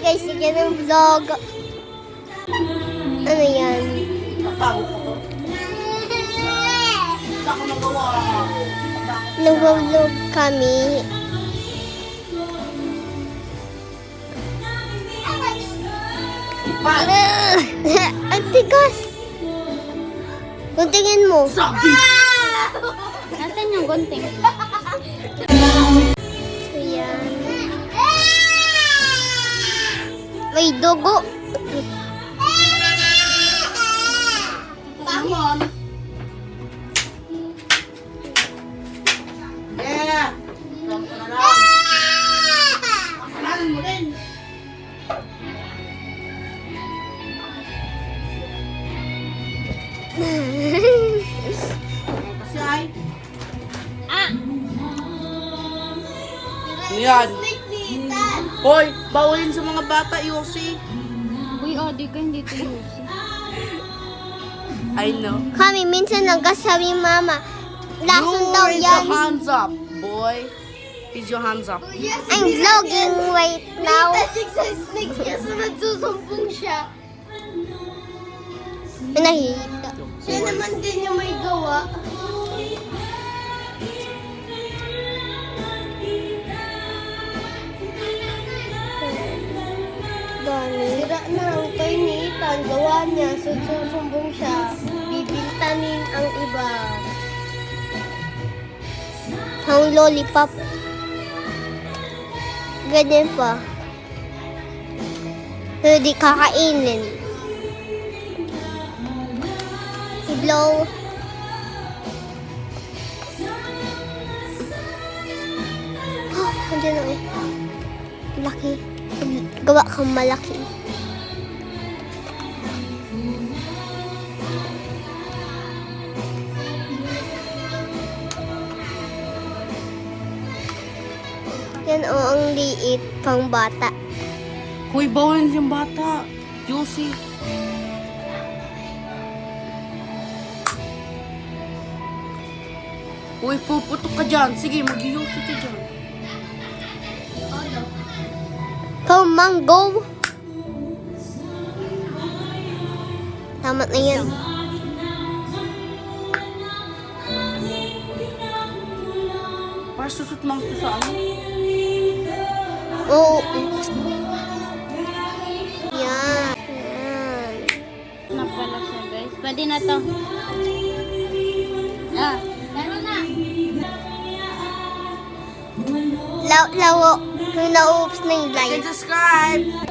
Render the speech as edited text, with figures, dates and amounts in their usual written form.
guys, sige ng vlog. Ano yan? Natago ko to. Wala ko nagawa. Nag-vlog kami. Ang tigas. Guntingin mo. Sabi! Nasaan yung gunting? So, yan. May dugo. Tamon! Yeah! Tamon na lang. Kasalanan mo din. Kasi ay... Ano yan? Hoy, bawalin sa mga bata, Yossi. Uy, di ka hindi to use. I know. Kami, minsan nagkasabi mama, lason You daw raise yan. your hands up, boy. Raise your hands up. I'm vlogging right now. Nagsusumpong siya. Nahihita. Siya naman din yung may gawa. Dami. Sira na ang toy ni Ethan. Gawa niya. Susumbong siya. Bibintanin ang iba. Ang lollipop. Ganyan pa. Pero di kakainin. I-blow. Andiyan na eh. Laki. Gawa kang malaki. Yan o, ang liit pang bata. Hoy, bawalin yung bata. Yossi. Hoy, puputok ka dyan. Sige, mag-yossi ka dyan. Ikaw, mango. Tama na yan. Para susut mang ito sa ano. Oo. Yan. Yan. Na pala siya, guys. Pwede na to. Laro na. Lawo. Kung na-oops na yung light. Subscribe!